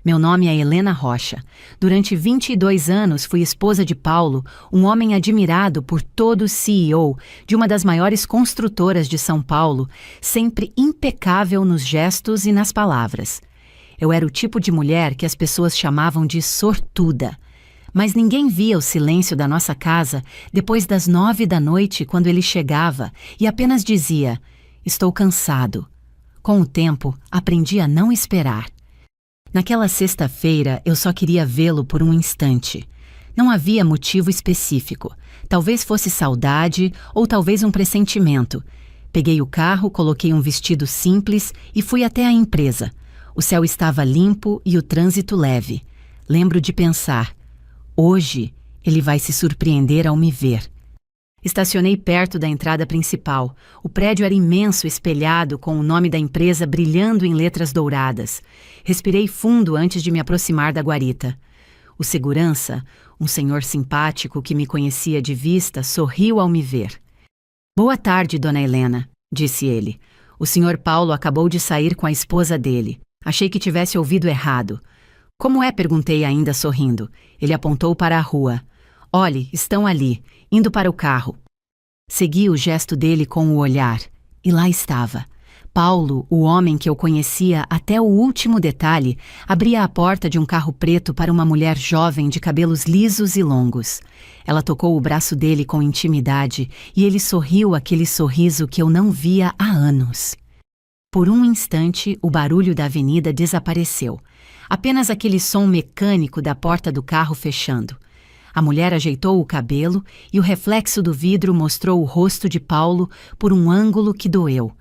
Meu nome é Helena Rocha. Durante 22 anos fui esposa de Paulo, um homem admirado por todo o CEO de uma das maiores construtoras de São Paulo, sempre impecável nos gestos e nas palavras. Eu era o tipo de mulher que as pessoas chamavam de sortuda. Mas ninguém via o silêncio da nossa casa depois das 9 da noite, quando ele chegava e apenas dizia: "Estou cansado." Com o tempo, aprendi a não esperar. Naquela sexta-feira, eu só queria vê-lo por um instante. Não havia motivo específico. Talvez fosse saudade ou talvez um pressentimento. Peguei o carro, coloquei um vestido simples e fui até a empresa. O céu estava limpo e o trânsito leve. Lembro de pensar: hoje ele vai se surpreender ao me ver. Estacionei perto da entrada principal. O prédio era imenso, espelhado, com o nome da empresa brilhando em letras douradas. Respirei fundo antes de me aproximar da guarita. O segurança, um senhor simpático que me conhecia de vista, sorriu ao me ver. "Boa tarde, dona Helena", disse ele. "O senhor Paulo acabou de sair com a esposa dele. Achei que tivesse ouvido errado." "Como é?", perguntei ainda sorrindo. Ele apontou para a rua. "Olhe, estão ali, indo para o carro." Segui o gesto dele com o olhar, e lá estava. Paulo, o homem que eu conhecia até o último detalhe, abria a porta de um carro preto para uma mulher jovem de cabelos lisos e longos. Ela tocou o braço dele com intimidade e ele sorriu aquele sorriso que eu não via há anos. Por um instante, o barulho da avenida desapareceu. Apenas aquele som mecânico da porta do carro fechando. A mulher ajeitou o cabelo e o reflexo do vidro mostrou o rosto de Paulo por um ângulo que doeu.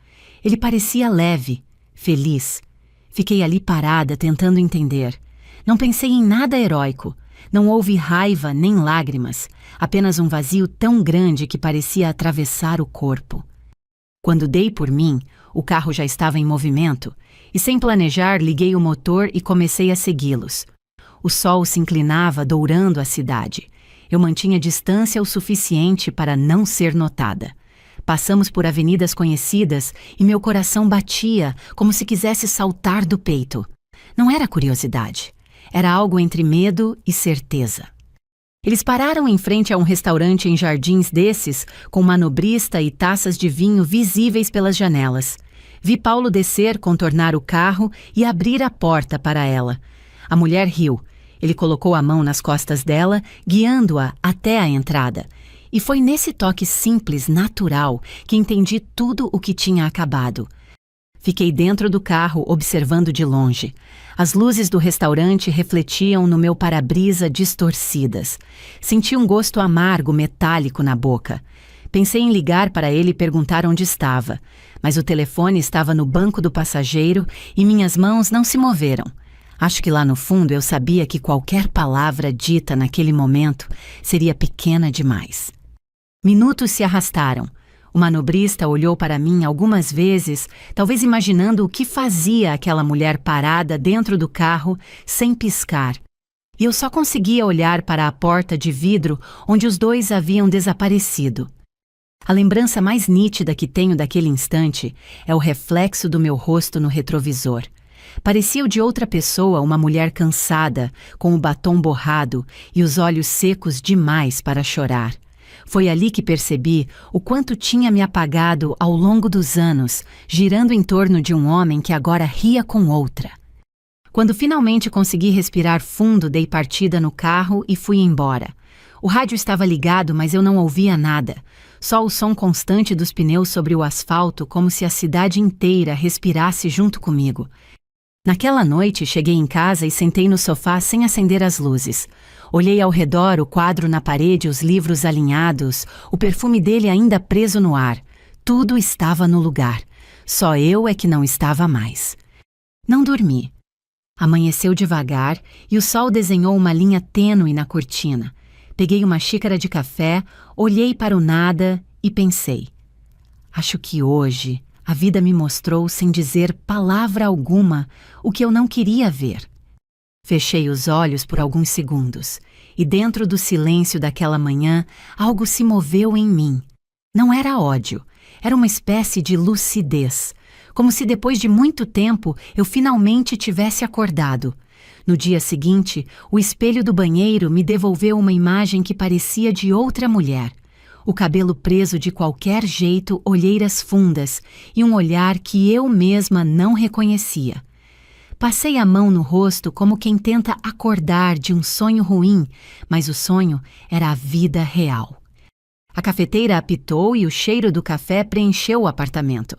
Ele parecia leve, feliz. Fiquei ali parada, tentando entender. Não pensei em nada heróico. Não houve raiva nem lágrimas. Apenas um vazio tão grande que parecia atravessar o corpo. Quando dei por mim, o carro já estava em movimento e, sem planejar, liguei o motor e comecei a segui-los. O sol se inclinava, dourando a cidade. Eu mantinha distância o suficiente para não ser notada. Passamos por avenidas conhecidas e meu coração batia como se quisesse saltar do peito. Não era curiosidade. Era algo entre medo e certeza. Eles pararam em frente a um restaurante em jardins desses, com manobrista e taças de vinho visíveis pelas janelas. Vi Paulo descer, contornar o carro e abrir a porta para ela. A mulher riu. Ele colocou a mão nas costas dela, guiando-a até a entrada. E foi nesse toque simples, natural, que entendi tudo o que tinha acabado. Fiquei dentro do carro, observando de longe. As luzes do restaurante refletiam no meu para-brisa distorcidas. Senti um gosto amargo, metálico na boca. Pensei em ligar para ele e perguntar onde estava, mas o telefone estava no banco do passageiro e minhas mãos não se moveram. Acho que lá no fundo eu sabia que qualquer palavra dita naquele momento seria pequena demais. Minutos se arrastaram. O manobrista olhou para mim algumas vezes, talvez imaginando o que fazia aquela mulher parada dentro do carro, sem piscar. E eu só conseguia olhar para a porta de vidro onde os dois haviam desaparecido. A lembrança mais nítida que tenho daquele instante é o reflexo do meu rosto no retrovisor. Parecia o de outra pessoa, uma mulher cansada, com o batom borrado e os olhos secos demais para chorar. Foi ali que percebi o quanto tinha me apagado ao longo dos anos, girando em torno de um homem que agora ria com outra. Quando finalmente consegui respirar fundo, dei partida no carro e fui embora. O rádio estava ligado, mas eu não ouvia nada. Só o som constante dos pneus sobre o asfalto, como se a cidade inteira respirasse junto comigo. Naquela noite, cheguei em casa e sentei no sofá sem acender as luzes. Olhei ao redor, o quadro na parede, os livros alinhados, o perfume dele ainda preso no ar. Tudo estava no lugar. Só eu é que não estava mais. Não dormi. Amanheceu devagar e o sol desenhou uma linha tênue na cortina. Peguei uma xícara de café, olhei para o nada e pensei: acho que hoje a vida me mostrou, sem dizer palavra alguma, o que eu não queria ver. Fechei os olhos por alguns segundos, e dentro do silêncio daquela manhã, algo se moveu em mim. Não era ódio, era uma espécie de lucidez, como se depois de muito tempo eu finalmente tivesse acordado. No dia seguinte, o espelho do banheiro me devolveu uma imagem que parecia de outra mulher. O cabelo preso de qualquer jeito, olheiras fundas e um olhar que eu mesma não reconhecia. Passei a mão no rosto como quem tenta acordar de um sonho ruim, mas o sonho era a vida real. A cafeteira apitou e o cheiro do café preencheu o apartamento.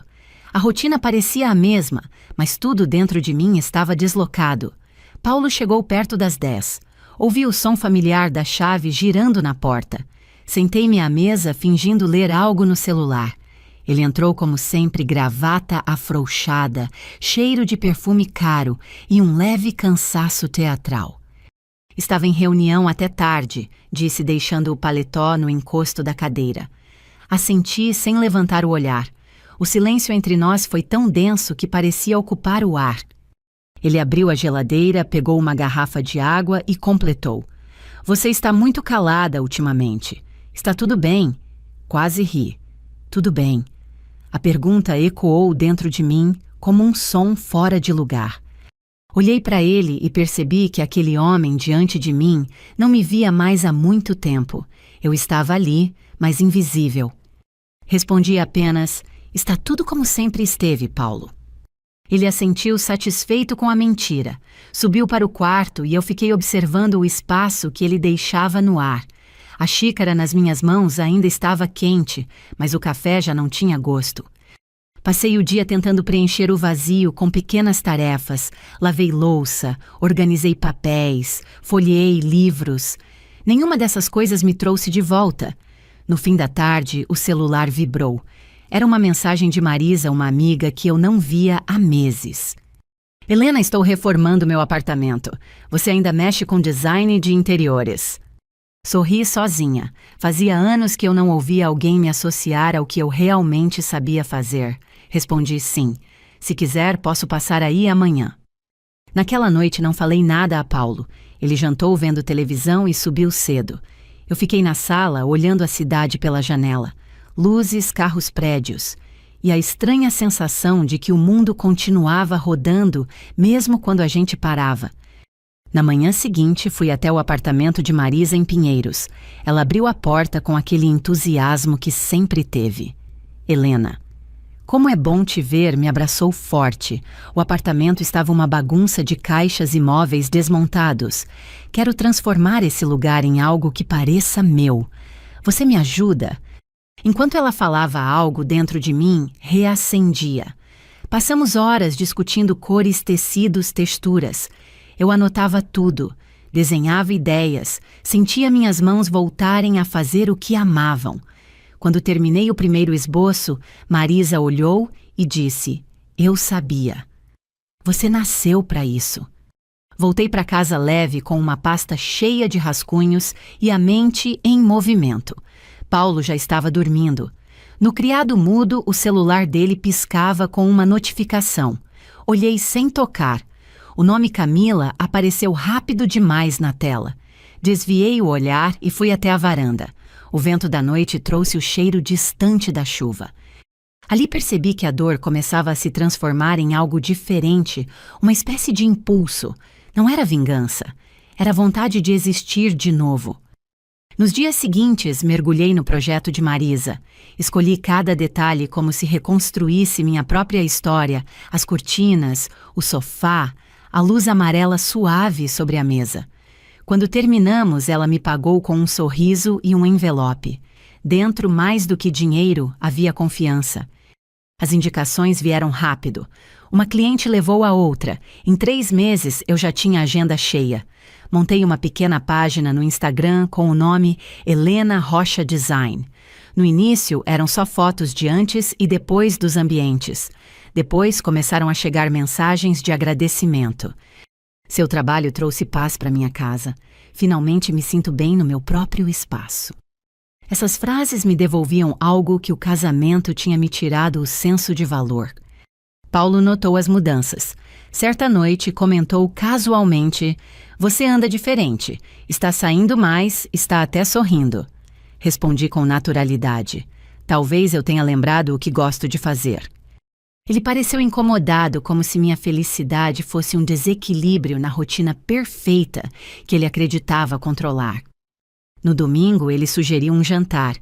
A rotina parecia a mesma, mas tudo dentro de mim estava deslocado. Paulo chegou perto das 10. Ouvi o som familiar da chave girando na porta. Sentei-me à mesa fingindo ler algo no celular. Ele entrou como sempre, gravata afrouxada, cheiro de perfume caro e um leve cansaço teatral. Estava em reunião até tarde, disse deixando o paletó no encosto da cadeira. Assenti sem levantar o olhar. O silêncio entre nós foi tão denso que parecia ocupar o ar. Ele abriu a geladeira, pegou uma garrafa de água e completou. Você está muito calada ultimamente. Está tudo bem? Quase ri. Tudo bem. A pergunta ecoou dentro de mim como um som fora de lugar. Olhei para ele e percebi que aquele homem diante de mim não me via mais há muito tempo. Eu estava ali, mas invisível. Respondi apenas, está tudo como sempre esteve, Paulo. Ele assentiu satisfeito com a mentira. Subiu para o quarto e eu fiquei observando o espaço que ele deixava no ar. A xícara nas minhas mãos ainda estava quente, mas o café já não tinha gosto. Passei o dia tentando preencher o vazio com pequenas tarefas. Lavei louça, organizei papéis, folheei livros. Nenhuma dessas coisas me trouxe de volta. No fim da tarde, o celular vibrou. Era uma mensagem de Marisa, uma amiga que eu não via há meses. Helena, estou reformando meu apartamento. Você ainda mexe com design de interiores. Sorri sozinha. Fazia anos que eu não ouvia alguém me associar ao que eu realmente sabia fazer. Respondi sim. Se quiser, posso passar aí amanhã. Naquela noite não falei nada a Paulo. Ele jantou vendo televisão e subiu cedo. Eu fiquei na sala, olhando a cidade pela janela. Luzes, carros, prédios. E a estranha sensação de que o mundo continuava rodando, mesmo quando a gente parava. Na manhã seguinte, fui até o apartamento de Marisa em Pinheiros. Ela abriu a porta com aquele entusiasmo que sempre teve. Helena. Como é bom te ver, me abraçou forte. O apartamento estava uma bagunça de caixas e móveis desmontados. Quero transformar esse lugar em algo que pareça meu. Você me ajuda? Enquanto ela falava algo dentro de mim, reacendia. Passamos horas discutindo cores, tecidos, texturas. Eu anotava tudo, desenhava ideias, sentia minhas mãos voltarem a fazer o que amavam. Quando terminei o primeiro esboço, Marisa olhou e disse, eu sabia. Você nasceu para isso. Voltei para casa leve com uma pasta cheia de rascunhos e a mente em movimento. Paulo já estava dormindo. No criado mudo, o celular dele piscava com uma notificação. Olhei sem tocar. O nome Camila apareceu rápido demais na tela. Desviei o olhar e fui até a varanda. O vento da noite trouxe o cheiro distante da chuva. Ali percebi que a dor começava a se transformar em algo diferente, uma espécie de impulso. Não era vingança, era vontade de existir de novo. Nos dias seguintes, mergulhei no projeto de Marisa. Escolhi cada detalhe como se reconstruísse minha própria história, as cortinas, o sofá, a luz amarela suave sobre a mesa. Quando terminamos, ela me pagou com um sorriso e um envelope. Dentro, mais do que dinheiro, havia confiança. As indicações vieram rápido. Uma cliente levou a outra. Em 3 meses, eu já tinha a agenda cheia. Montei uma pequena página no Instagram com o nome Helena Rocha Design. No início, eram só fotos de antes e depois dos ambientes. Depois, começaram a chegar mensagens de agradecimento. Seu trabalho trouxe paz para minha casa. Finalmente me sinto bem no meu próprio espaço. Essas frases me devolviam algo que o casamento tinha me tirado o senso de valor. Paulo notou as mudanças. Certa noite, comentou casualmente, você anda diferente, está saindo mais, está até sorrindo. Respondi com naturalidade. Talvez eu tenha lembrado o que gosto de fazer. Ele pareceu incomodado, como se minha felicidade fosse um desequilíbrio na rotina perfeita que ele acreditava controlar. No domingo, ele sugeriu um jantar.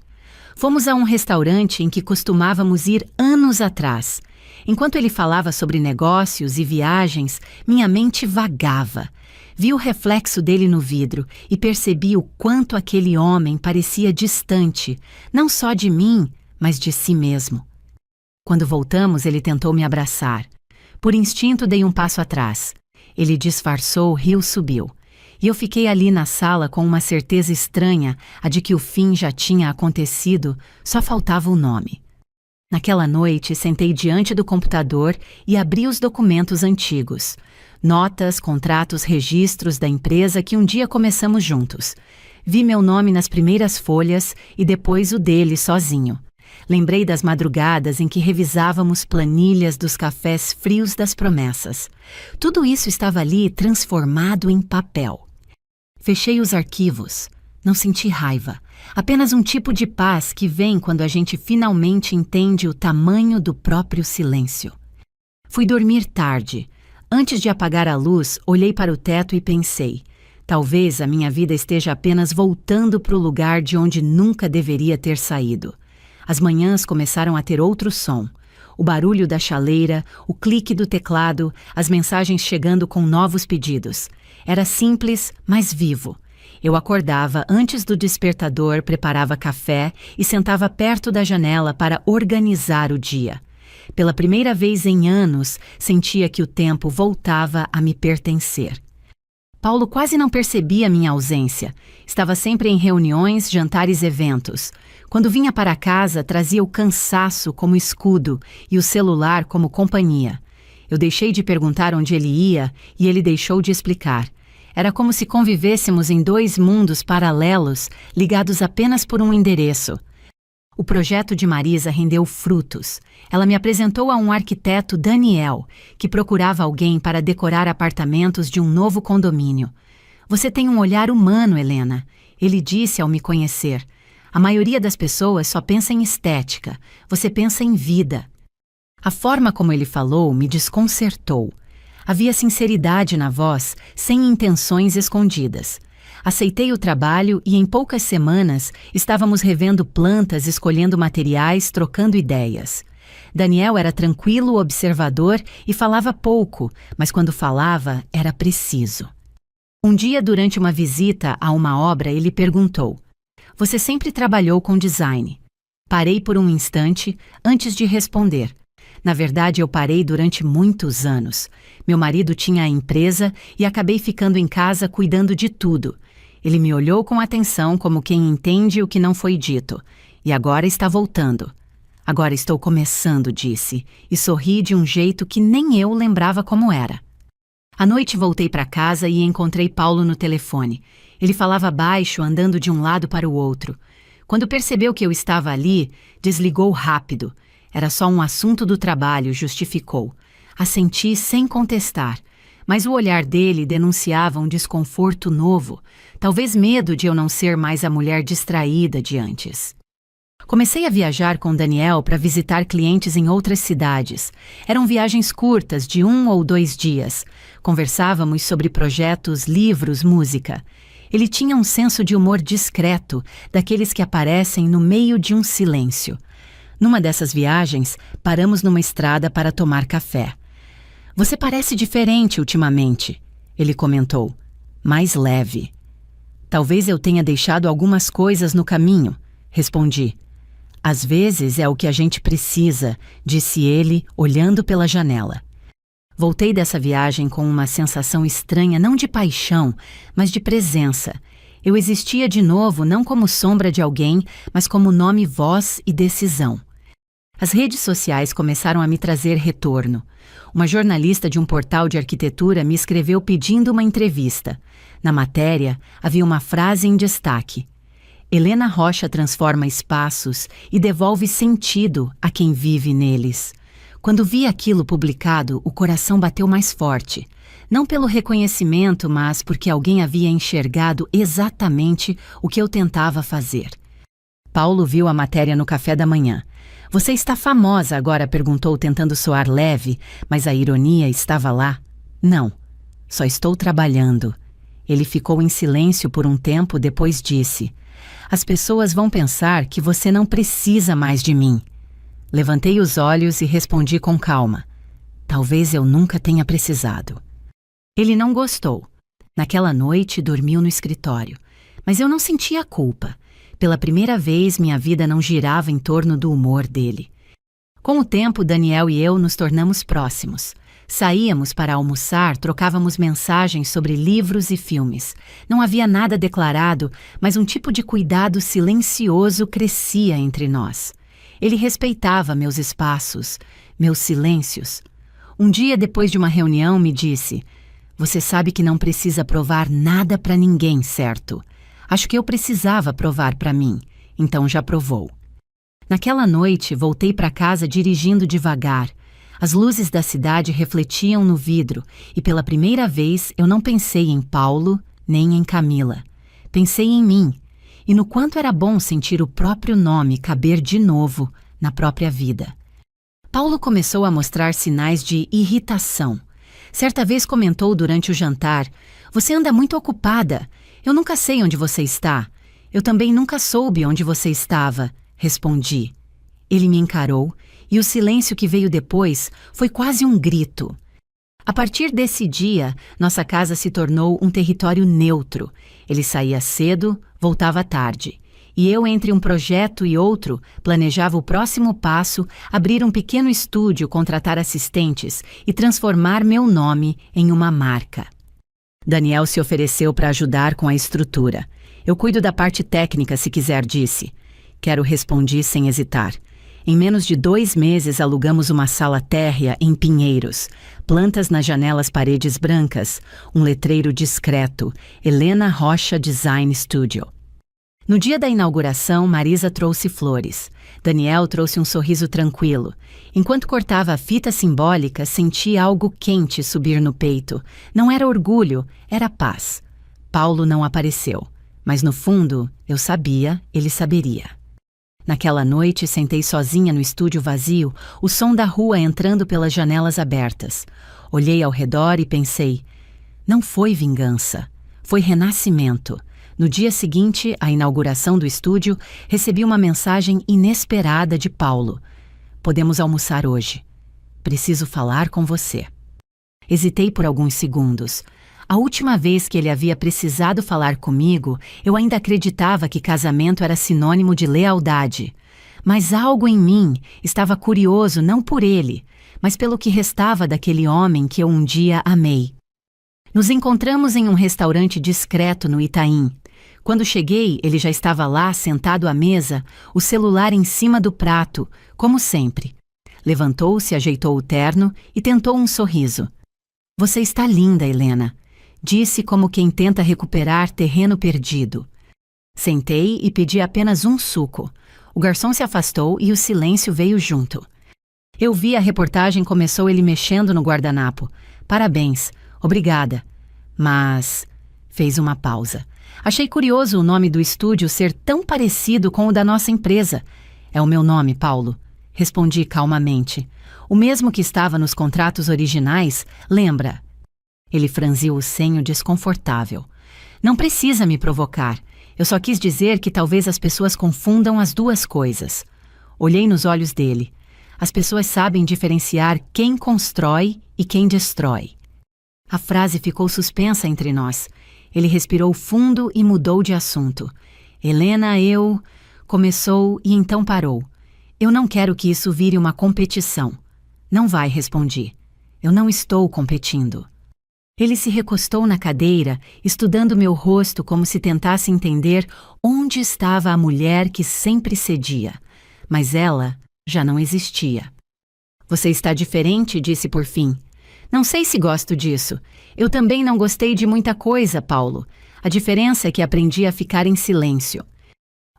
Fomos a um restaurante em que costumávamos ir anos atrás. Enquanto ele falava sobre negócios e viagens, minha mente vagava. Vi o reflexo dele no vidro e percebi o quanto aquele homem parecia distante, não só de mim, mas de si mesmo. Quando voltamos, ele tentou me abraçar. Por instinto, dei um passo atrás. Ele disfarçou, o rio subiu. E eu fiquei ali na sala com uma certeza estranha, a de que o fim já tinha acontecido, só faltava o nome. Naquela noite, sentei diante do computador e abri os documentos antigos. Notas, contratos, registros da empresa que um dia começamos juntos. Vi meu nome nas primeiras folhas e depois o dele sozinho. Lembrei das madrugadas em que revisávamos planilhas dos cafés frios das promessas. Tudo isso estava ali transformado em papel. Fechei os arquivos. Não senti raiva. Apenas um tipo de paz que vem quando a gente finalmente entende o tamanho do próprio silêncio. Fui dormir tarde. Antes de apagar a luz, olhei para o teto e pensei: talvez a minha vida esteja apenas voltando para o lugar de onde nunca deveria ter saído. As manhãs começaram a ter outro som. O barulho da chaleira, o clique do teclado, as mensagens chegando com novos pedidos. Era simples, mas vivo. Eu acordava antes do despertador, preparava café e sentava perto da janela para organizar o dia. Pela primeira vez em anos, sentia que o tempo voltava a me pertencer. Paulo quase não percebia minha ausência. Estava sempre em reuniões, jantares e eventos. Quando vinha para casa, trazia o cansaço como escudo e o celular como companhia. Eu deixei de perguntar onde ele ia e ele deixou de explicar. Era como se convivêssemos em dois mundos paralelos, ligados apenas por um endereço. O projeto de Marisa rendeu frutos. Ela me apresentou a um arquiteto, Daniel, que procurava alguém para decorar apartamentos de um novo condomínio. Você tem um olhar humano, Helena, ele disse ao me conhecer. A maioria das pessoas só pensa em estética, você pensa em vida. A forma como ele falou me desconcertou. Havia sinceridade na voz, sem intenções escondidas. Aceitei o trabalho e em poucas semanas estávamos revendo plantas, escolhendo materiais, trocando ideias. Daniel era tranquilo, observador e falava pouco, mas quando falava era preciso. Um dia, durante uma visita a uma obra, ele perguntou: "Você sempre trabalhou com design?" Parei por um instante antes de responder. Na verdade, eu parei durante muitos anos. Meu marido tinha a empresa e acabei ficando em casa cuidando de tudo. Ele me olhou com atenção, como quem entende o que não foi dito. E agora está voltando. Agora estou começando, disse, e sorri de um jeito que nem eu lembrava como era. À noite voltei para casa e encontrei Paulo no telefone. Ele falava baixo, andando de um lado para o outro. Quando percebeu que eu estava ali, desligou rápido. Era só um assunto do trabalho, justificou. Assenti sem contestar, mas o olhar dele denunciava um desconforto novo, talvez medo de eu não ser mais a mulher distraída de antes. Comecei a viajar com Daniel para visitar clientes em outras cidades. Eram viagens curtas, de 1 ou 2 dias. Conversávamos sobre projetos, livros, música. Ele tinha um senso de humor discreto, daqueles que aparecem no meio de um silêncio. Numa dessas viagens, paramos numa estrada para tomar café. "Você parece diferente ultimamente", ele comentou. "Mais leve." "Talvez eu tenha deixado algumas coisas no caminho", respondi. "Às vezes é o que a gente precisa", disse ele, olhando pela janela. Voltei dessa viagem com uma sensação estranha, não de paixão, mas de presença. Eu existia de novo não como sombra de alguém, mas como nome, voz e decisão. As redes sociais começaram a me trazer retorno. Uma jornalista de um portal de arquitetura me escreveu pedindo uma entrevista. Na matéria, havia uma frase em destaque: "Helena Rocha transforma espaços e devolve sentido a quem vive neles." Quando vi aquilo publicado, o coração bateu mais forte. Não pelo reconhecimento, mas porque alguém havia enxergado exatamente o que eu tentava fazer. Paulo viu a matéria no café da manhã. Você está famosa agora? Perguntou, tentando soar leve, mas a ironia estava lá. Não, só estou trabalhando. Ele ficou em silêncio por um tempo, depois disse: as pessoas vão pensar que você não precisa mais de mim. Levantei os olhos e respondi com calma: talvez eu nunca tenha precisado. Ele não gostou. Naquela noite dormiu no escritório, mas eu não sentia culpa. Pela primeira vez, minha vida não girava em torno do humor dele. Com o tempo, Daniel e eu nos tornamos próximos. Saíamos para almoçar, trocávamos mensagens sobre livros e filmes. Não havia nada declarado, mas um tipo de cuidado silencioso crescia entre nós. Ele respeitava meus espaços, meus silêncios. Um dia, depois de uma reunião, me disse: você sabe que não precisa provar nada para ninguém, certo? Acho que eu precisava provar para mim, então já provou. Naquela noite, voltei para casa dirigindo devagar. As luzes da cidade refletiam no vidro e pela primeira vez eu não pensei em Paulo nem em Camila. Pensei em mim e no quanto era bom sentir o próprio nome caber de novo na própria vida. Paulo começou a mostrar sinais de irritação. Certa vez comentou durante o jantar: você anda muito ocupada. Eu nunca sei onde você está. Eu também nunca soube onde você estava, respondi. Ele me encarou e o silêncio que veio depois foi quase um grito. A partir desse dia, nossa casa se tornou um território neutro. Ele saía cedo, voltava tarde. E eu, entre um projeto e outro, planejava o próximo passo, abrir um pequeno estúdio, contratar assistentes e transformar meu nome em uma marca. Daniel se ofereceu para ajudar com a estrutura. Eu cuido da parte técnica, se quiser, disse. Quero, respondi sem hesitar. Em menos de 2 meses alugamos uma sala térrea em Pinheiros, plantas nas janelas, paredes brancas, um letreiro discreto: Helena Rocha Design Studio. No dia da inauguração, Marisa trouxe flores. Daniel trouxe um sorriso tranquilo. Enquanto cortava a fita simbólica, senti algo quente subir no peito. Não era orgulho, era paz. Paulo não apareceu, mas no fundo, eu sabia, ele saberia. Naquela noite, sentei sozinha no estúdio vazio, o som da rua entrando pelas janelas abertas. Olhei ao redor e pensei: não foi vingança, foi renascimento. No dia seguinte, à inauguração do estúdio, recebi uma mensagem inesperada de Paulo: podemos almoçar hoje. Preciso falar com você. Hesitei por alguns segundos. A última vez que ele havia precisado falar comigo, eu ainda acreditava que casamento era sinônimo de lealdade. Mas algo em mim estava curioso não por ele, mas pelo que restava daquele homem que eu um dia amei. Nos encontramos em um restaurante discreto no Itaim. Quando cheguei, ele já estava lá, sentado à mesa, o celular em cima do prato, como sempre. Levantou-se, ajeitou o terno e tentou um sorriso. Você está linda, Helena, disse como quem tenta recuperar terreno perdido. Sentei e pedi apenas um suco. O garçom se afastou e o silêncio veio junto. Eu vi a reportagem, começou ele mexendo no guardanapo. Parabéns, obrigada. Mas... fez uma pausa. Achei curioso o nome do estúdio ser tão parecido com o da nossa empresa. É o meu nome, Paulo. Respondi calmamente. O mesmo que estava nos contratos originais, lembra? Ele franziu o senho desconfortável. Não precisa me provocar. Eu só quis dizer que talvez as pessoas confundam as duas coisas. Olhei nos olhos dele. As pessoas sabem diferenciar quem constrói e quem destrói. A frase ficou suspensa entre nós. Ele respirou fundo e mudou de assunto. Helena, eu... Começou e então parou. Eu não quero que isso vire uma competição. Não vai, respondi. Eu não estou competindo. Ele se recostou na cadeira, estudando meu rosto como se tentasse entender onde estava a mulher que sempre cedia. Mas ela já não existia. Você está diferente, disse por fim. Não sei se gosto disso. Eu também não gostei de muita coisa, Paulo. A diferença é que aprendi a ficar em silêncio.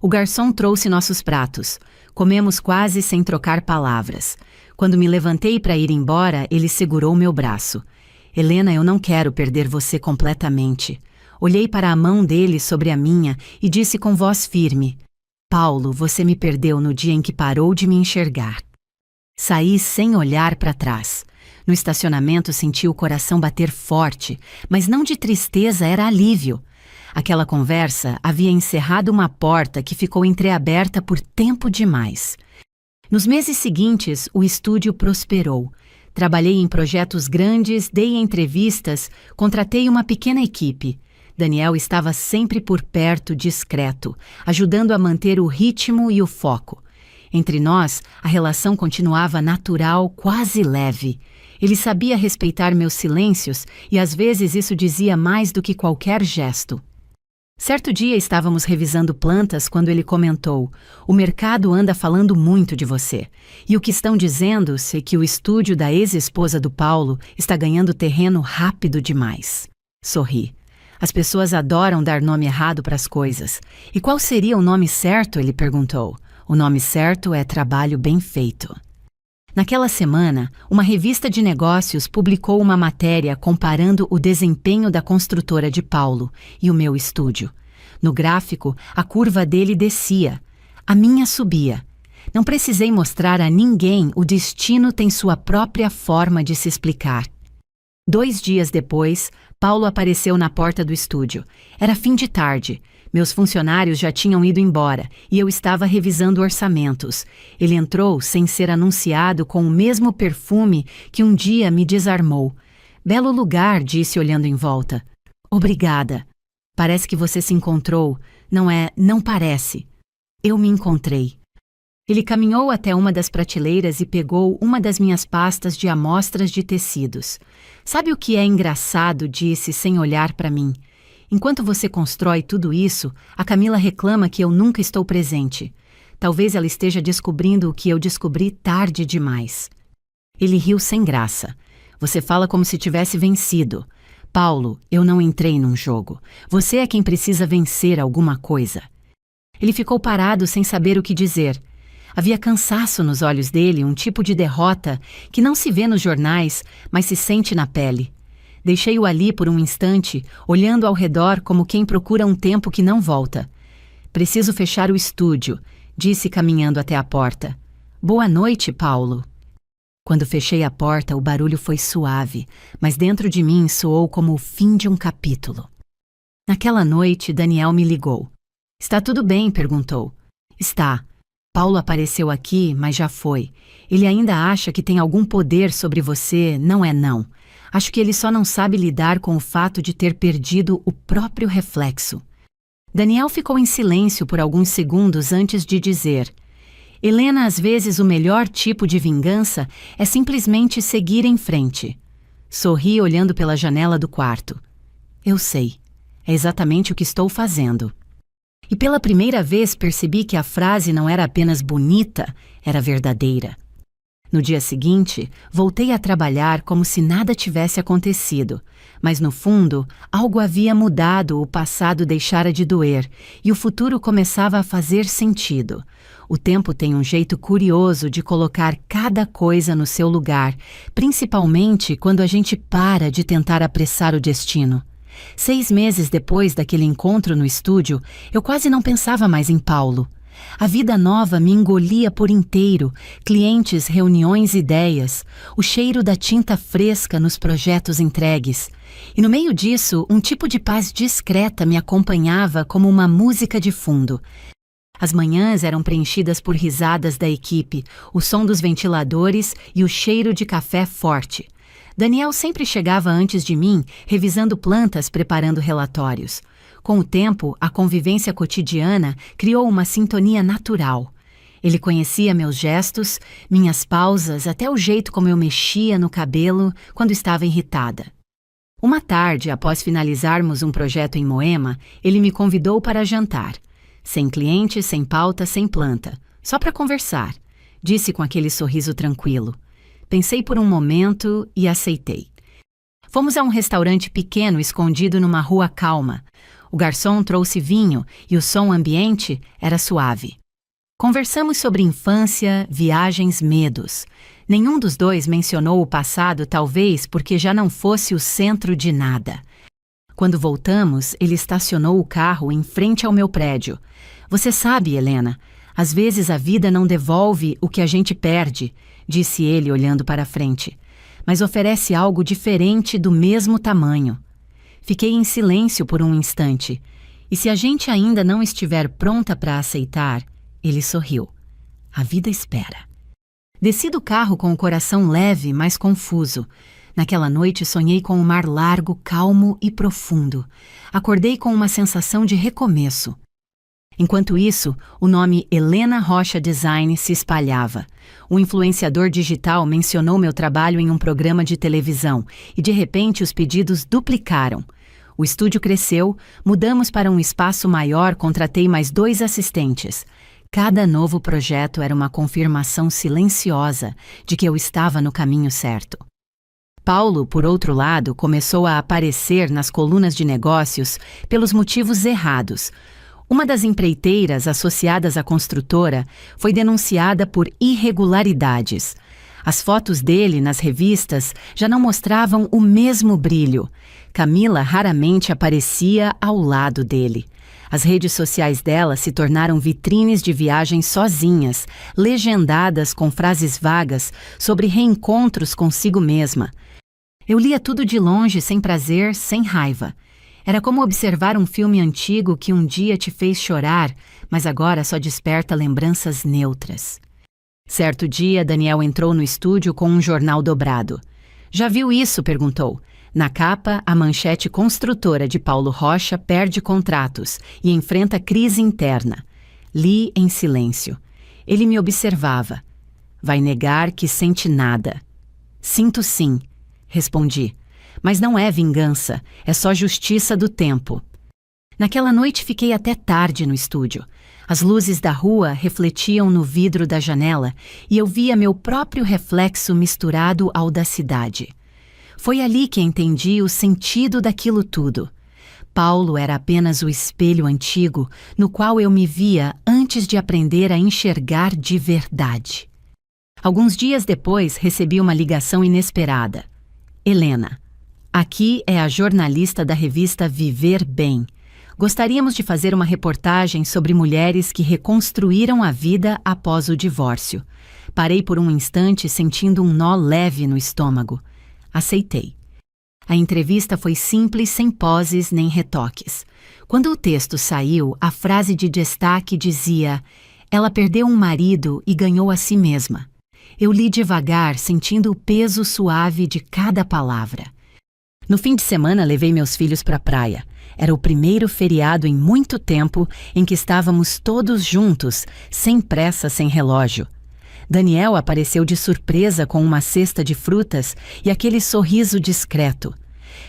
O garçom trouxe nossos pratos. Comemos quase sem trocar palavras. Quando me levantei para ir embora, ele segurou meu braço. Helena, eu não quero perder você completamente. Olhei para a mão dele sobre a minha e disse com voz firme: Paulo, você me perdeu no dia em que parou de me enxergar. Saí sem olhar para trás. No estacionamento senti o coração bater forte, mas não de tristeza, era alívio. Aquela conversa havia encerrado uma porta que ficou entreaberta por tempo demais. Nos meses seguintes, o estúdio prosperou. Trabalhei em projetos grandes, dei entrevistas, contratei uma pequena equipe. Daniel estava sempre por perto, discreto, ajudando a manter o ritmo e o foco. Entre nós, a relação continuava natural, quase leve. Ele sabia respeitar meus silêncios e às vezes isso dizia mais do que qualquer gesto. Certo dia estávamos revisando plantas quando ele comentou: "O mercado anda falando muito de você. E o que estão dizendo-se é que o estúdio da ex-esposa do Paulo está ganhando terreno rápido demais." Sorri. As pessoas adoram dar nome errado para as coisas. E qual seria o nome certo? Ele perguntou. O nome certo é trabalho bem feito. Naquela semana, uma revista de negócios publicou uma matéria comparando o desempenho da construtora de Paulo e o meu estúdio. No gráfico, a curva dele descia. A minha subia. Não precisei mostrar a ninguém, o destino tem sua própria forma de se explicar. 2 dias depois, Paulo apareceu na porta do estúdio. Era fim de tarde. Meus funcionários já tinham ido embora e eu estava revisando orçamentos. Ele entrou sem ser anunciado com o mesmo perfume que um dia me desarmou. "Belo lugar", disse olhando em volta. "Obrigada. Parece que você se encontrou. Não parece. Eu me encontrei." Ele caminhou até uma das prateleiras e pegou uma das minhas pastas de amostras de tecidos. "Sabe o que é engraçado?", disse sem olhar para mim. "Enquanto você constrói tudo isso, a Camila reclama que eu nunca estou presente. Talvez ela esteja descobrindo o que eu descobri tarde demais." Ele riu sem graça. "Você fala como se tivesse vencido. Paulo, eu não entrei num jogo. Você é quem precisa vencer alguma coisa." Ele ficou parado sem saber o que dizer. Havia cansaço nos olhos dele, um tipo de derrota que não se vê nos jornais, mas se sente na pele. Deixei-o ali por um instante, olhando ao redor como quem procura um tempo que não volta. "Preciso fechar o estúdio", disse caminhando até a porta. "Boa noite, Paulo." Quando fechei a porta, o barulho foi suave, mas dentro de mim soou como o fim de um capítulo. Naquela noite, Daniel me ligou. "Está tudo bem?", perguntou. "Está. Paulo apareceu aqui, mas já foi. Ele ainda acha que tem algum poder sobre você, não é não. Acho que ele só não sabe lidar com o fato de ter perdido o próprio reflexo." Daniel ficou em silêncio por alguns segundos antes de dizer: "Helena, às vezes o melhor tipo de vingança é simplesmente seguir em frente." Sorri olhando pela janela do quarto. "Eu sei. É exatamente o que estou fazendo." E pela primeira vez percebi que a frase não era apenas bonita, era verdadeira. No dia seguinte, voltei a trabalhar como se nada tivesse acontecido, mas no fundo, algo havia mudado, o passado deixara de doer e o futuro começava a fazer sentido. O tempo tem um jeito curioso de colocar cada coisa no seu lugar, principalmente quando a gente para de tentar apressar o destino. 6 meses depois daquele encontro no estúdio, eu quase não pensava mais em Paulo. A vida nova me engolia por inteiro, clientes, reuniões, ideias, o cheiro da tinta fresca nos projetos entregues. E no meio disso, um tipo de paz discreta me acompanhava como uma música de fundo. As manhãs eram preenchidas por risadas da equipe, o som dos ventiladores e o cheiro de café forte. Daniel sempre chegava antes de mim, revisando plantas, preparando relatórios. Com o tempo, a convivência cotidiana criou uma sintonia natural. Ele conhecia meus gestos, minhas pausas, até o jeito como eu mexia no cabelo quando estava irritada. Uma tarde, após finalizarmos um projeto em Moema, ele me convidou para jantar. Sem cliente, sem pauta, sem planta. Só para conversar, disse com aquele sorriso tranquilo. Pensei por um momento e aceitei. Fomos a um restaurante pequeno escondido numa rua calma. O garçom trouxe vinho e o som ambiente era suave. Conversamos sobre infância, viagens, medos. Nenhum dos dois mencionou o passado, talvez porque já não fosse o centro de nada. Quando voltamos, ele estacionou o carro em frente ao meu prédio. Você sabe, Helena, às vezes a vida não devolve o que a gente perde, disse ele olhando para frente, mas oferece algo diferente do mesmo tamanho. Fiquei em silêncio por um instante, e se a gente ainda não estiver pronta para aceitar, ele sorriu. A vida espera. Desci do carro com o coração leve, mas confuso. Naquela noite sonhei com um mar largo, calmo e profundo. Acordei com uma sensação de recomeço. Enquanto isso, o nome Helena Rocha Design se espalhava. Um influenciador digital mencionou meu trabalho em um programa de televisão e, de repente, os pedidos duplicaram. O estúdio cresceu, mudamos para um espaço maior, contratei mais 2 assistentes. Cada novo projeto era uma confirmação silenciosa de que eu estava no caminho certo. Paulo, por outro lado, começou a aparecer nas colunas de negócios pelos motivos errados. Uma das empreiteiras associadas à construtora foi denunciada por irregularidades. As fotos dele nas revistas já não mostravam o mesmo brilho. Camila raramente aparecia ao lado dele. As redes sociais dela se tornaram vitrines de viagens sozinhas, legendadas com frases vagas sobre reencontros consigo mesma. Eu lia tudo de longe, sem prazer, sem raiva. Era como observar um filme antigo que um dia te fez chorar, mas agora só desperta lembranças neutras. Certo dia, Daniel entrou no estúdio com um jornal dobrado. Já viu isso? Perguntou. Na capa, a manchete construtora de Paulo Rocha perde contratos e enfrenta crise interna. Li em silêncio. Ele me observava. Vai negar que sente nada. Sinto sim, respondi. Mas não é vingança, é só justiça do tempo. Naquela noite fiquei até tarde no estúdio. As luzes da rua refletiam no vidro da janela e eu via meu próprio reflexo misturado ao da cidade. Foi ali que entendi o sentido daquilo tudo. Paulo era apenas o espelho antigo no qual eu me via antes de aprender a enxergar de verdade. Alguns dias depois, recebi uma ligação inesperada. Helena, aqui é a jornalista da revista Viver Bem. Gostaríamos de fazer uma reportagem sobre mulheres que reconstruíram a vida após o divórcio. Parei por um instante sentindo um nó leve no estômago. Aceitei. A entrevista foi simples, sem poses nem retoques. Quando o texto saiu, a frase de destaque dizia: "Ela perdeu um marido e ganhou a si mesma." Eu li devagar, sentindo o peso suave de cada palavra. No fim de semana, levei meus filhos para a praia. Era o primeiro feriado em muito tempo em que estávamos todos juntos, sem pressa, sem relógio. Daniel apareceu de surpresa com uma cesta de frutas e aquele sorriso discreto.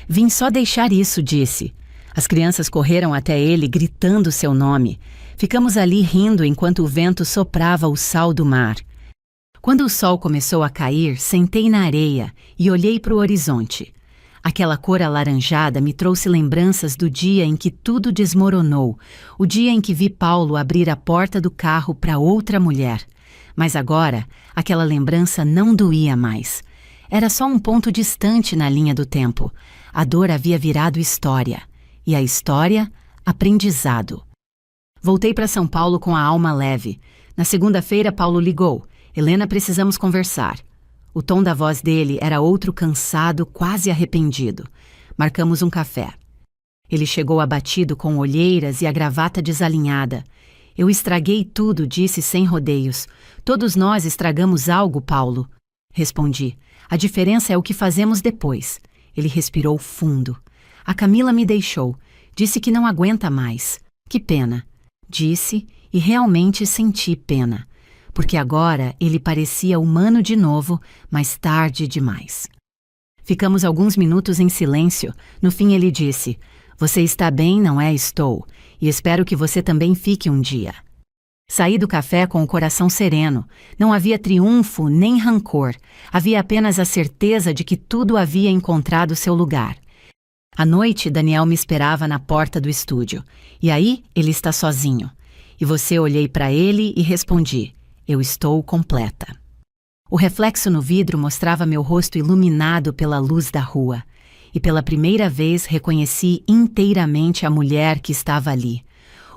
"Vim só deixar isso", disse. As crianças correram até ele, gritando seu nome. Ficamos ali rindo enquanto o vento soprava o sal do mar. Quando o sol começou a cair, sentei na areia e olhei para o horizonte. Aquela cor alaranjada me trouxe lembranças do dia em que tudo desmoronou, o dia em que vi Paulo abrir a porta do carro para outra mulher. Mas agora, aquela lembrança não doía mais. Era só um ponto distante na linha do tempo. A dor havia virado história. E a história, aprendizado. Voltei para São Paulo com a alma leve. Na segunda-feira, Paulo ligou. "Helena, precisamos conversar." O tom da voz dele era outro, cansado, quase arrependido. Marcamos um café. Ele chegou abatido com olheiras e a gravata desalinhada. "Eu estraguei tudo", disse sem rodeios. "Todos nós estragamos algo, Paulo." Respondi. "A diferença é o que fazemos depois." Ele respirou fundo. "A Camila me deixou. Disse que não aguenta mais." "Que pena." Disse e realmente senti pena. Porque agora ele parecia humano de novo, mas tarde demais. Ficamos alguns minutos em silêncio. No fim ele disse: "Você está bem, não é? Estou. E espero que você também fique um dia." Saí do café com o coração sereno. Não havia triunfo nem rancor. Havia apenas a certeza de que tudo havia encontrado seu lugar. À noite, Daniel me esperava na porta do estúdio. "E aí, ele está sozinho." E você, olhei para ele e respondi: "Eu estou completa." O reflexo no vidro mostrava meu rosto iluminado pela luz da rua. e pela primeira vez reconheci inteiramente a mulher que estava ali.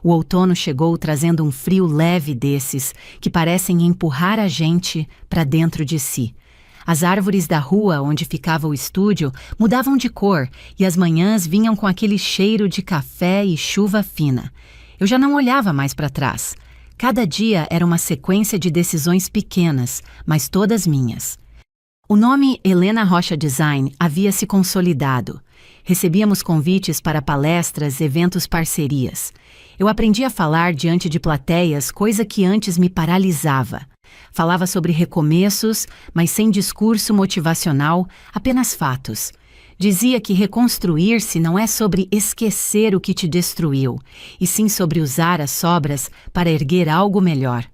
O outono chegou trazendo um frio leve desses que parecem empurrar a gente para dentro de si. As árvores da rua onde ficava o estúdio mudavam de cor e as manhãs vinham com aquele cheiro de café e chuva fina. Eu já não olhava mais para trás. Cada dia era uma sequência de decisões pequenas, mas todas minhas. O nome Helena Rocha Design havia se consolidado. Recebíamos convites para palestras, eventos, parcerias. Eu aprendi a falar diante de plateias, coisa que antes me paralisava. Falava sobre recomeços, mas sem discurso motivacional, apenas fatos. Dizia que reconstruir-se não é sobre esquecer o que te destruiu, e sim sobre usar as sobras para erguer algo melhor.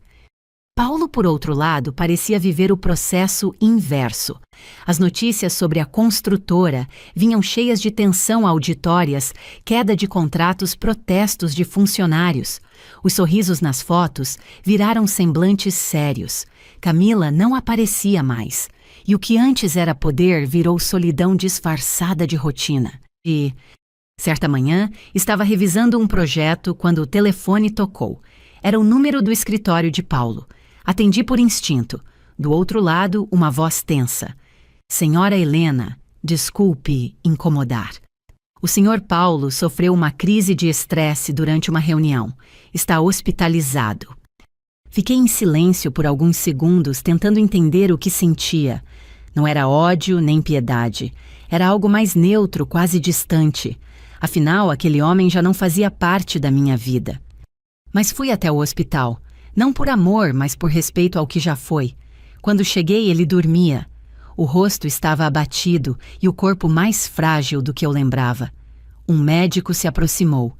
Paulo, por outro lado, parecia viver o processo inverso. As notícias sobre a construtora vinham cheias de tensão auditórias, queda de contratos, protestos de funcionários. Os sorrisos nas fotos viraram semblantes sérios. Camila não aparecia mais. E o que antes era poder virou solidão disfarçada de rotina. E, certa manhã, estava revisando um projeto quando o telefone tocou. Era o número do escritório de Paulo. Atendi por instinto. Do outro lado, uma voz tensa. Senhora Helena, desculpe incomodar. O senhor Paulo sofreu uma crise de estresse durante uma reunião. Está hospitalizado. Fiquei em silêncio por alguns segundos, tentando entender o que sentia. Não era ódio nem piedade. Era algo mais neutro, quase distante. Afinal, aquele homem já não fazia parte da minha vida. Mas fui até o hospital. Não por amor, mas por respeito ao que já foi. Quando cheguei, ele dormia. O rosto estava abatido e o corpo mais frágil do que eu lembrava. Um médico se aproximou.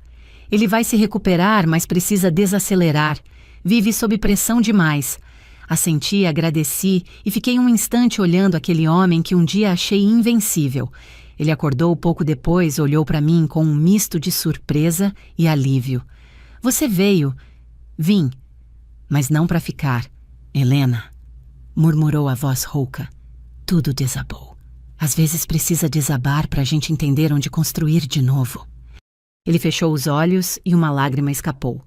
Ele vai se recuperar, mas precisa desacelerar. Vive sob pressão demais. Assenti, agradeci e fiquei um instante olhando aquele homem que um dia achei invencível. Ele acordou pouco depois, olhou para mim com um misto de surpresa e alívio. Você veio. Vim. Mas não para ficar. Helena, murmurou a voz rouca. Tudo desabou. Às vezes precisa desabar para a gente entender onde construir de novo. Ele fechou os olhos e uma lágrima escapou.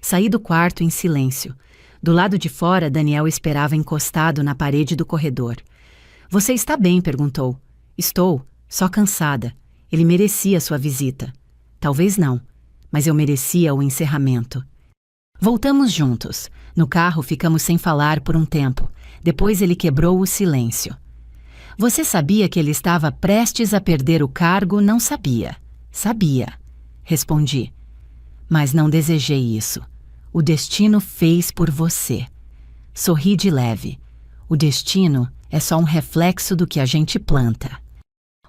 Saí do quarto em silêncio. Do lado de fora, Daniel esperava encostado na parede do corredor. Você está bem? Perguntou. Estou, só cansada. Ele merecia sua visita. Talvez não, mas eu merecia o encerramento. Voltamos juntos. No carro ficamos sem falar por um tempo. Depois ele quebrou o silêncio. Você sabia que ele estava prestes a perder o cargo? Não sabia. Sabia, respondi. Mas não desejei isso. O destino fez por você. Sorri de leve. O destino é só um reflexo do que a gente planta.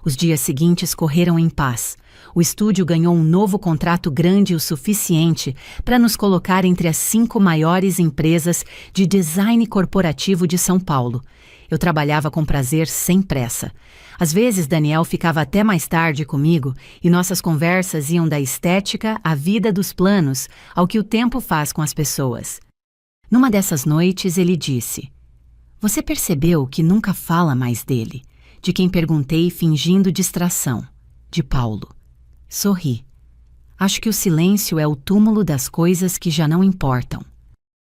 Os dias seguintes correram em paz. O estúdio ganhou um novo contrato grande o suficiente para nos colocar entre as 5 maiores empresas de design corporativo de São Paulo. Eu trabalhava com prazer sem pressa. Às vezes, Daniel ficava até mais tarde comigo e nossas conversas iam da estética à vida dos planos, ao que o tempo faz com as pessoas. Numa dessas noites, ele disse: Você percebeu que nunca fala mais dele? De quem perguntei fingindo distração. De Paulo. Sorri. Acho que o silêncio é o túmulo das coisas que já não importam.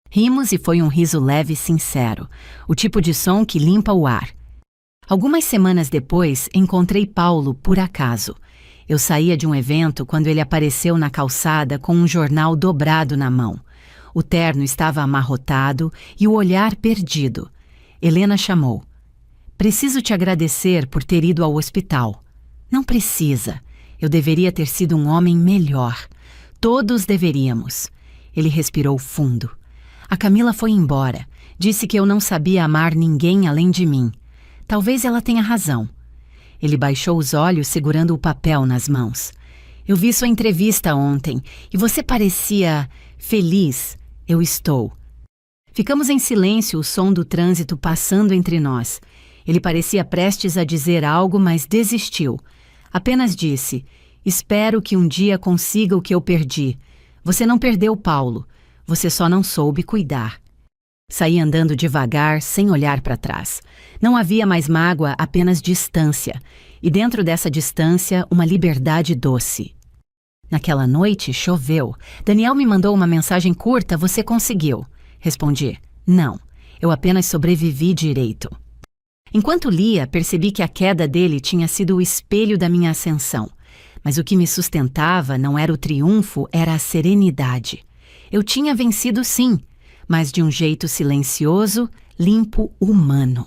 Rimos e foi um riso leve e sincero, o tipo de som que limpa o ar. Algumas semanas depois, encontrei Paulo por acaso. Eu saía de um evento quando ele apareceu na calçada com um jornal dobrado na mão. O terno estava amarrotado e o olhar perdido. Helena chamou. Preciso te agradecer por ter ido ao hospital. Não precisa. Eu deveria ter sido um homem melhor. Todos deveríamos. Ele respirou fundo. A Camila foi embora. Disse que eu não sabia amar ninguém além de mim. Talvez ela tenha razão. Ele baixou os olhos segurando o papel nas mãos. Eu vi sua entrevista ontem e você parecia feliz. Eu estou. Ficamos em silêncio, o som do trânsito passando entre nós. Ele parecia prestes a dizer algo, mas desistiu. Apenas disse: Espero que um dia consiga o que eu perdi. Você não perdeu Paulo. Você só não soube cuidar. Saí andando devagar, sem olhar para trás. Não havia mais mágoa, apenas distância. e dentro dessa distância, uma liberdade doce. Naquela noite, choveu. Daniel me mandou uma mensagem curta: "Você conseguiu?" Respondi: "Não, eu apenas sobrevivi direito." Enquanto lia, percebi que a queda dele tinha sido o espelho da minha ascensão. Mas o que me sustentava não era o triunfo, era a serenidade. Eu tinha vencido sim, mas de um jeito silencioso, limpo, humano.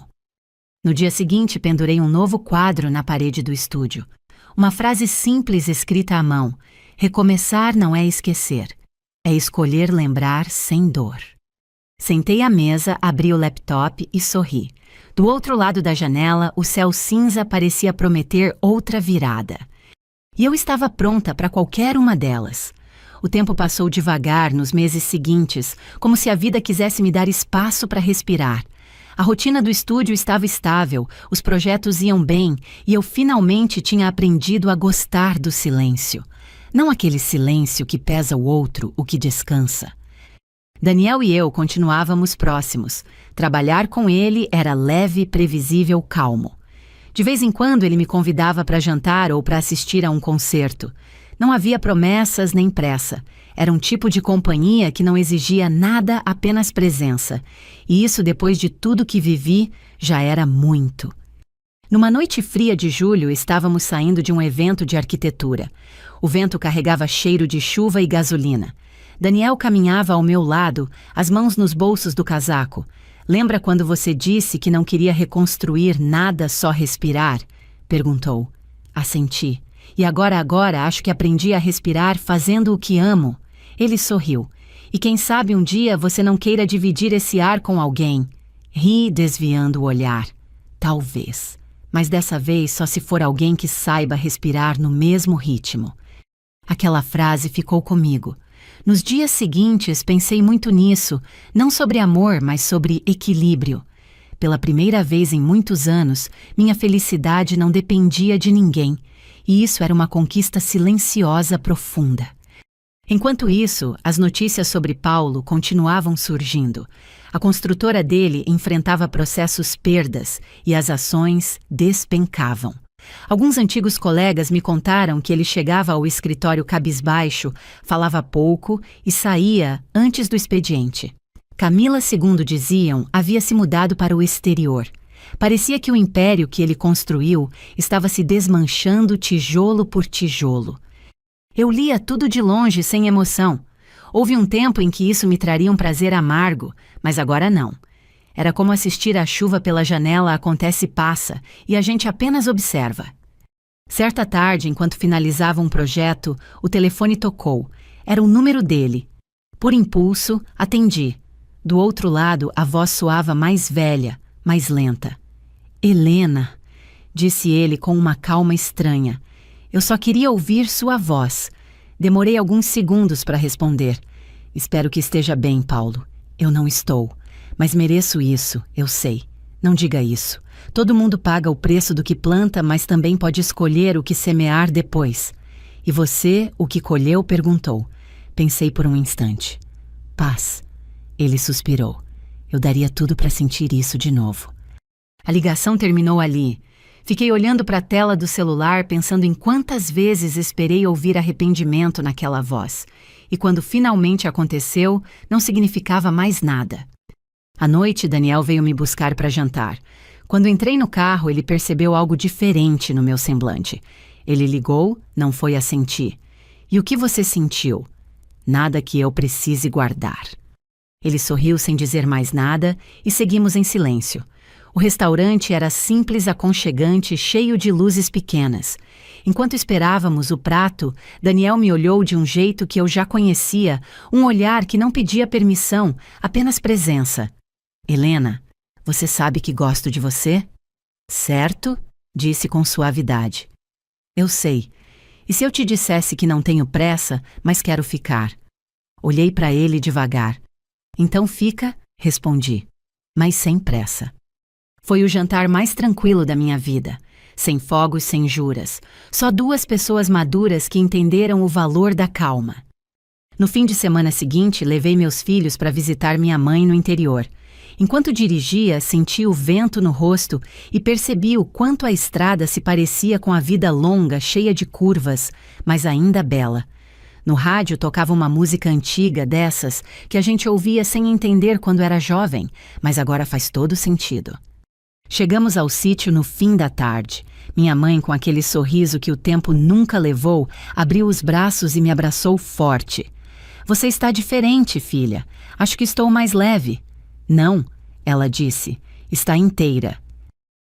No dia seguinte, pendurei um novo quadro na parede do estúdio. Uma frase simples escrita à mão: "Recomeçar não é esquecer, é escolher lembrar sem dor." Sentei à mesa, abri o laptop e sorri. Do outro lado da janela, o céu cinza parecia prometer outra virada. E eu estava pronta para qualquer uma delas. O tempo passou devagar nos meses seguintes, como se a vida quisesse me dar espaço para respirar. A rotina do estúdio estava estável, os projetos iam bem e eu finalmente tinha aprendido a gostar do silêncio. Não aquele silêncio que pesa o outro, o que descansa. Daniel e eu continuávamos próximos. Trabalhar com ele era leve, previsível, calmo. De vez em quando ele me convidava para jantar ou para assistir a um concerto. Não havia promessas nem pressa. Era um tipo de companhia que não exigia nada, apenas presença. E isso, depois de tudo que vivi, já era muito. Numa noite fria de julho, estávamos saindo de um evento de arquitetura. O vento carregava cheiro de chuva e gasolina. Daniel caminhava ao meu lado, as mãos nos bolsos do casaco. "Lembra quando você disse que não queria reconstruir nada, só respirar?" perguntou. Assenti. "E agora acho que aprendi a respirar fazendo o que amo." Ele sorriu. "E quem sabe um dia você não queira dividir esse ar com alguém?" Ri, desviando o olhar. "Talvez. Mas dessa vez só se for alguém que saiba respirar no mesmo ritmo." Aquela frase ficou comigo. Nos dias seguintes pensei muito nisso, não sobre amor, mas sobre equilíbrio. Pela primeira vez em muitos anos, minha felicidade não dependia de ninguém, e isso era uma conquista silenciosa profunda. Enquanto isso, as notícias sobre Paulo continuavam surgindo. A construtora dele enfrentava processos perdas e as ações despencavam. Alguns antigos colegas me contaram que ele chegava ao escritório cabisbaixo, falava pouco e saía antes do expediente. Camila, segundo diziam, havia se mudado para o exterior. Parecia que o império que ele construiu estava se desmanchando tijolo por tijolo. Eu lia tudo de longe, sem emoção. Houve um tempo em que isso me traria um prazer amargo, mas agora não. Era como assistir à chuva pela janela acontece e passa, e a gente apenas observa. Certa tarde, enquanto finalizava um projeto, o telefone tocou. Era o número dele. Por impulso, atendi. Do outro lado, a voz soava mais velha, mais lenta. "Helena", disse ele com uma calma estranha. "Eu só queria ouvir sua voz." Demorei alguns segundos para responder. "Espero que esteja bem, Paulo." "Eu não estou. Mas mereço isso, eu sei. Não diga isso. Todo mundo paga o preço do que planta, mas também pode escolher o que semear depois." "E você, o que colheu?" perguntou. Pensei por um instante. "Paz." Ele suspirou. Eu daria tudo para sentir isso de novo. A ligação terminou ali. Fiquei olhando para a tela do celular, pensando em quantas vezes esperei ouvir arrependimento naquela voz. E quando finalmente aconteceu, não significava mais nada. À noite, Daniel veio me buscar para jantar. Quando entrei no carro, ele percebeu algo diferente no meu semblante. Ele ligou, não foi a sentir. "E o que você sentiu?" "Nada que eu precise guardar." Ele sorriu sem dizer mais nada e seguimos em silêncio. O restaurante era simples, aconchegante, cheio de luzes pequenas. Enquanto esperávamos o prato, Daniel me olhou de um jeito que eu já conhecia, um olhar que não pedia permissão, apenas presença. "Helena, você sabe que gosto de você?" "Certo?" disse com suavidade. "Eu sei. E se eu te dissesse que não tenho pressa, mas quero ficar?" Olhei para ele devagar. "Então fica", respondi, mas sem pressa. Foi o jantar mais tranquilo da minha vida. Sem fogos, sem juras. Só duas pessoas maduras que entenderam o valor da calma. No fim de semana seguinte, levei meus filhos para visitar minha mãe no interior. Enquanto dirigia, senti o vento no rosto e percebi o quanto a estrada se parecia com a vida longa, cheia de curvas, mas ainda bela. No rádio tocava uma música antiga dessas que a gente ouvia sem entender quando era jovem, mas agora faz todo sentido. Chegamos ao sítio no fim da tarde. Minha mãe, com aquele sorriso que o tempo nunca levou, abriu os braços e me abraçou forte. Você está diferente, filha. Acho que estou mais leve. Não, ela disse, está inteira.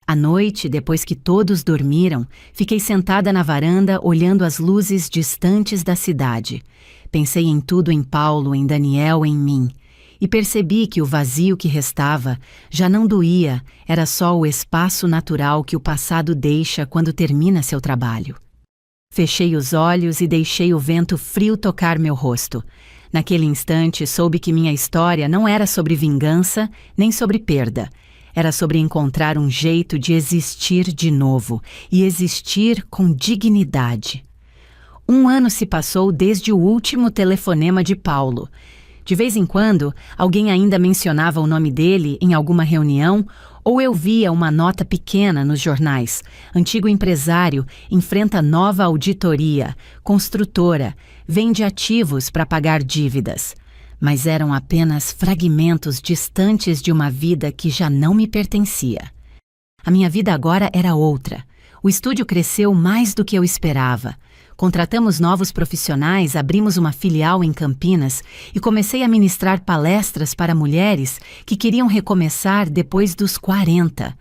À noite, depois que todos dormiram, fiquei sentada na varanda olhando as luzes distantes da cidade. Pensei em tudo em Paulo, em Daniel, em mim. E percebi que o vazio que restava já não doía, era só o espaço natural que o passado deixa quando termina seu trabalho. Fechei os olhos e deixei o vento frio tocar meu rosto. Naquele instante, soube que minha história não era sobre vingança nem sobre perda. Era sobre encontrar um jeito de existir de novo e existir com dignidade. 1 ano se passou desde o último telefonema de Paulo. De vez em quando, alguém ainda mencionava o nome dele em alguma reunião ou eu via uma nota pequena nos jornais. Antigo empresário enfrenta nova auditoria, construtora, vende ativos para pagar dívidas. Mas eram apenas fragmentos distantes de uma vida que já não me pertencia. A minha vida agora era outra. O estúdio cresceu mais do que eu esperava. Contratamos novos profissionais, abrimos uma filial em Campinas e comecei a ministrar palestras para mulheres que queriam recomeçar depois dos 40.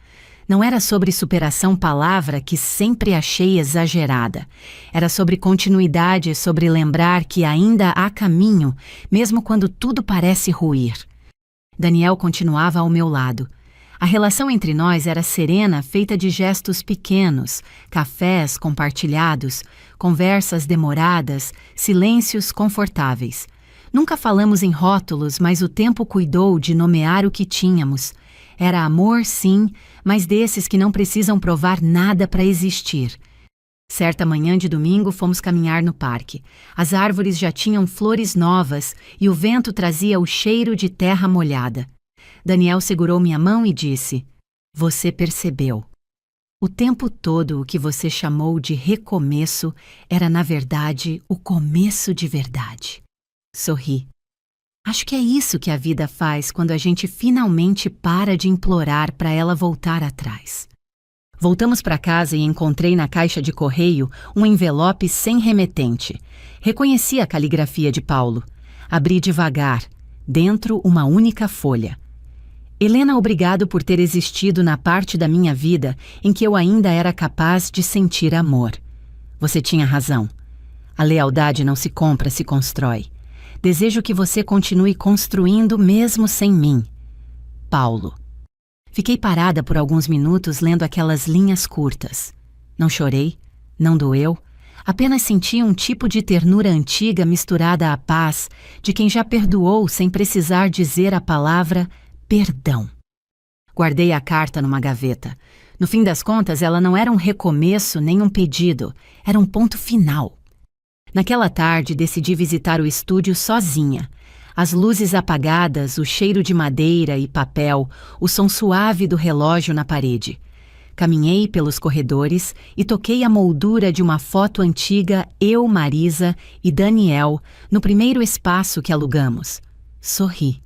Não era sobre superação, palavra que sempre achei exagerada. Era sobre continuidade, sobre lembrar que ainda há caminho, mesmo quando tudo parece ruir. Daniel continuava ao meu lado. A relação entre nós era serena, feita de gestos pequenos, cafés compartilhados, conversas demoradas, silêncios confortáveis. Nunca falamos em rótulos, mas o tempo cuidou de nomear o que tínhamos. Era amor, sim, mas desses que não precisam provar nada para existir. Certa manhã de domingo fomos caminhar no parque. As árvores já tinham flores novas e o vento trazia o cheiro de terra molhada. Daniel segurou minha mão e disse: "Você percebeu. O tempo todo o que você chamou de recomeço era, na verdade, o começo de verdade." Sorri. Acho que é isso que a vida faz quando a gente finalmente para de implorar para ela voltar atrás. Voltamos para casa e encontrei na caixa de correio um envelope sem remetente. Reconheci a caligrafia de Paulo. Abri devagar. Dentro, uma única folha. Helena, obrigado por ter existido na parte da minha vida em que eu ainda era capaz de sentir amor. Você tinha razão. A lealdade não se compra, se constrói. Desejo que você continue construindo mesmo sem mim. Paulo. Fiquei parada por alguns minutos lendo aquelas linhas curtas. Não chorei, não doeu, apenas senti um tipo de ternura antiga misturada à paz de quem já perdoou sem precisar dizer a palavra perdão. Guardei a carta numa gaveta. No fim das contas, ela não era um recomeço nem um pedido, era um ponto final. Naquela tarde, decidi visitar o estúdio sozinha. As luzes apagadas, o cheiro de madeira e papel, o som suave do relógio na parede. Caminhei pelos corredores e toquei a moldura de uma foto antiga, eu, Marisa e Daniel, no primeiro espaço que alugamos. Sorri.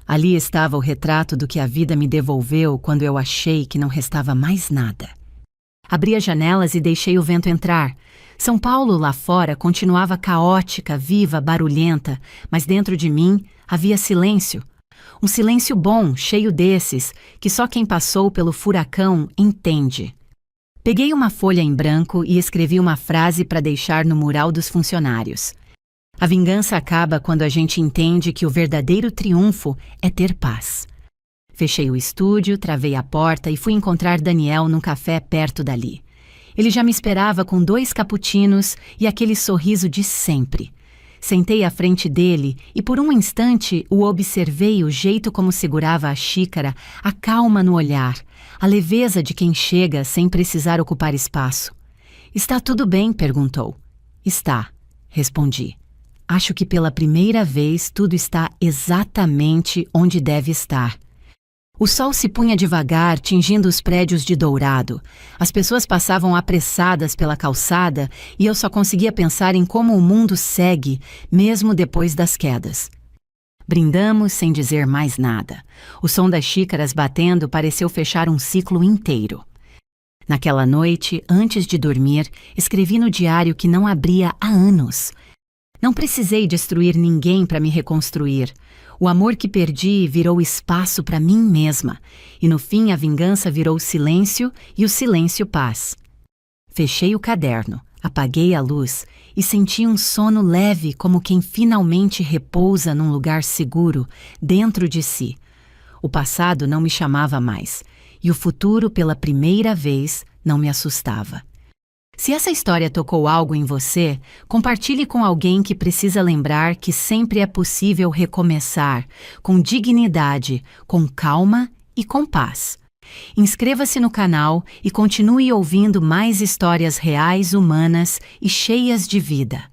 Ali estava o retrato do que a vida me devolveu quando eu achei que não restava mais nada. Abri as janelas e deixei o vento entrar. São Paulo lá fora continuava caótica, viva, barulhenta, mas dentro de mim havia silêncio. Um silêncio bom, cheio desses, que só quem passou pelo furacão entende. Peguei uma folha em branco e escrevi uma frase para deixar no mural dos funcionários. A vingança acaba quando a gente entende que o verdadeiro triunfo é ter paz. Fechei o estúdio, travei a porta e fui encontrar Daniel num café perto dali. Ele já me esperava com 2 cappuccinos e aquele sorriso de sempre. Sentei à frente dele e por um instante o observei o jeito como segurava a xícara, a calma no olhar, a leveza de quem chega sem precisar ocupar espaço. "Está tudo bem?" perguntou. "Está", respondi. "Acho que pela primeira vez tudo está exatamente onde deve estar." O sol se punha devagar, tingindo os prédios de dourado. As pessoas passavam apressadas pela calçada e eu só conseguia pensar em como o mundo segue, mesmo depois das quedas. Brindamos sem dizer mais nada. O som das xícaras batendo pareceu fechar um ciclo inteiro. Naquela noite, antes de dormir, escrevi no diário que não abria há anos. Não precisei destruir ninguém para me reconstruir. O amor que perdi virou espaço para mim mesma, e no fim a vingança virou silêncio e o silêncio paz. Fechei o caderno, apaguei a luz e senti um sono leve como quem finalmente repousa num lugar seguro, dentro de si. O passado não me chamava mais, e o futuro, pela primeira vez, não me assustava. Se essa história tocou algo em você, compartilhe com alguém que precisa lembrar que sempre é possível recomeçar, com dignidade, com calma e com paz. Inscreva-se no canal e continue ouvindo mais histórias reais, humanas e cheias de vida.